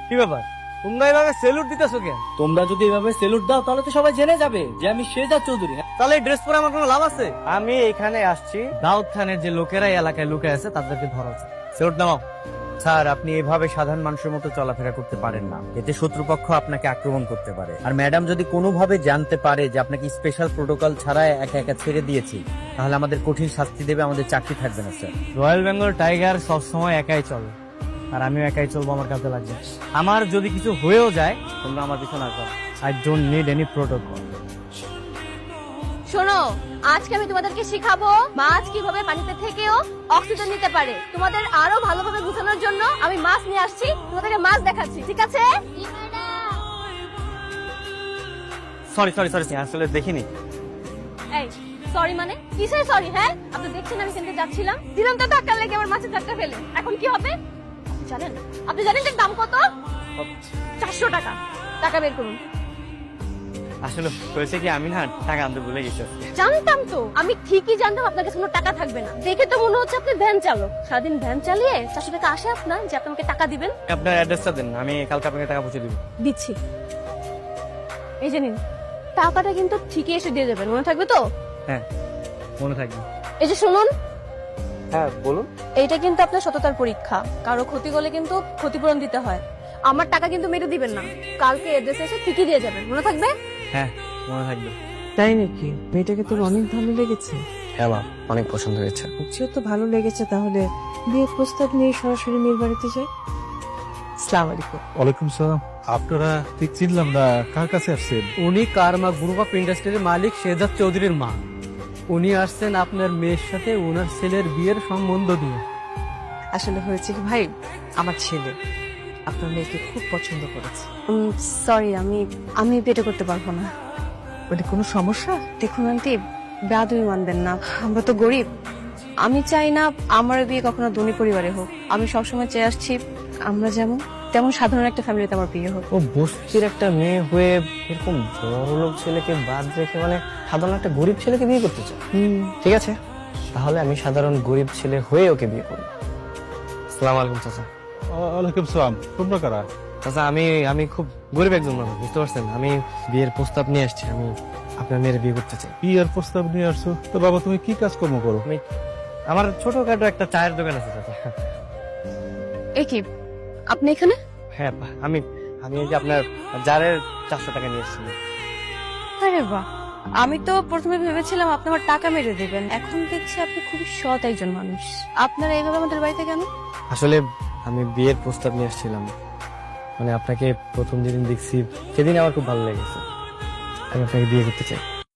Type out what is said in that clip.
কি ব্যাপার, তোমরা এভাবে সেলুট দিতেছো কেন? তোমরা যদি এভাবে সেলুট দাও তাহলে তো সবাই জেনে যাবে যে আমি শেজাদ চৌধুরী। তাহলে ড্রেস পরে আমার কোনো লাভ আছে? আমি এখানে আসছি দাউদ খানের যে লোকেরা এই এলাকায় লুকে আছে তাদেরকে ধরাতে। সেলুট নামাও। স্যার, আপনি এভাবে সাধারণ মানুষের মতো চলাফেরা করতে পারেন না, এতে শত্রুপক্ষ আপনাকে আক্রমণ করতে পারে। আর ম্যাডাম যদি কোনোভাবে জানতে পারে যে আপনাকে স্পেশাল প্রোটোকল ছাড়া একা একা ছেড়ে দিয়েছি, তাহলে আমাদের কঠিন শাস্তি দেবে, আমাদের চাকরি থাকবে না স্যার। রয়্যাল বেঙ্গল টাইগার সবসময় একাই চলে, আর আমিও একাই চলবো আমার কাছে লাগবে। আমার যদি কিছু হয়েও যায় তোমরা আমার পিছনে আসবে। I don't need any protocol. শোনো, আজকে আমি তোমাদেরকে শিখাবো মাছ কিভাবে পানিতে থেকেও অক্সিজেন নিতে পারে। তোমাদের আরো ভালোভাবে বোঝানোর জন্য আমি মাছ নিয়ে আসছি, তোমাদেরকে মাছ দেখাচ্ছি, ঠিক আছে? সরি সরি সরি, আসলে দেখিনি। এই সরি মানে কিসের সরি? হ্যাঁ, আপনি দেখছেন আমি কেন যাচ্ছিলাম, দিলাম তো ধাক্কা লেগে আমার মাছের চারটা ফেলে। এখন কি হবে আপনি জানেন যে দাম কত? 400 টাকা। টাকা বের করুন। আসলে হয়েছে কি, আমি না টাকা আনতে ভুলে গেছি। জানতাম তো, আমি ঠিকই জানতাম আপনার কাছে কোনো টাকা থাকবে না। দেখে তো মনে হচ্ছে আপনি ভ্যান চালক, সারাদিন ভ্যান চালিয়ে 400 টাকা আসে আপনার যে আপনি আমাকে টাকা দিবেন। আপনার অ্যাড্রেসটা দেন, আমি কালকে আপনাকে টাকা পৌঁছে দিব। দিচ্ছি, এই যে নিন। টাকাটা কিন্তু ঠিকই এসে দিয়ে যাবেন, মনে থাকবে তো? হ্যাঁ, মনে থাকবে। এই যে শুনুন, হ্যাঁ বলুন। এইটা কিন্তু আপনার সততার পরীক্ষা। কারো ক্ষতি করলে কিন্তু ক্ষতিপূরণ দিতে হয়। আমার টাকা কিন্তু মেরে দিবেন না, কালকে এড্রেসে এসে ঠিকই দিয়ে যাবেন, মনে থাকবে? হ্যাঁ, মনে থাকবে। তাই নাকি? মেয়েটাকে তোর অনেক ভালো লেগেছে? হ্যাঁ মা, অনেক পছন্দ হয়েছে। যেহেতু ভালো লেগেছে তাহলে বিয়ের প্রস্তাব নিয়ে সরাসরি মেয়ের বাড়িতে যাই। আসসালামু আলাইকুম। ওয়ালাইকুম সালাম। আপনারা ঠিক চিনলাম না, কার কাছে আসছেন? উনি কারমা গ্রুপ অফ ইন্ডাস্ট্রির মালিক শেজাদ চৌধুরীর মা। উনি আসছেন আপনার মেয়ের সাথে ওনার ছেলের বিয়ের সম্বন্ধ দিয়ে। আসলে হয়েছে কি ভাই, আমার ছেলে আপনার মেয়েকে খুব পছন্দ করেছে। সরি, আমি বিয়ে করতে পারবো না। মানে কোনো সমস্যা? দেখুন আন্টি, বেয়াদবি মানবেন না, আমরা তো গরিব। আমি চাই না আমার বিয়ে কখনো ধনী পরিবারে হোক। আমি সবসময় চেয়ে আসছি আমরা যেমন তেমন সাধারণ একটা ফ্যামিলিতে আমার বিয়ে হোক। ও বস্তির একটা মেয়ে হয়ে এরকম বড় লোক ছেলেকে বাদ রেখে মানে সাধারণ একটা গরিব ছেলেকে বিয়ে করতে চায়। ঠিক আছে, তাহলে আমি সাধারণ গরিব ছেলে হয়ে ওকে বিয়ে করবো। আসসালামু আলাইকুম চাচা। ওয়ালাইকুম সালাম। তোমরা কারা? চাচা, আমি খুব গরিব একজন মানুষ, বুঝতে পারছেন? আমি বিয়ের প্রস্তাব নিয়ে আসছি, আমি আপনার মেয়ের বিয়ে করতে চাই। বিয়ের প্রস্তাব নিয়ে আসছো? তো বাবা তুমি কি কাজকর্ম করো? আমি আমার ছোটখাটো একটা চায়ের দোকান আছে চাচা। এ কি, আপনি এখানে? হ্যাঁ, আমি এই যে আপনার জারের 400 টাকা নিয়ে এসেছি। আরে বাহ, আমি তো প্রথমে ভেবেছিলাম আপনি আমার টাকা মেরে দেবেন, এখন দেখছি আপনি খুবই সৎ একজন মানুষ। আপনারা এইভাবে আমাদের বাড়িতে কেন? আসলে আমি বিয়ের প্রস্তাব নিয়ে আসছিলাম, মানে আপনাকে প্রথম যেদিন দেখছি সেদিন আমার খুব ভালো লেগেছে। আমি আপনাকে বিয়ে করতে চাই।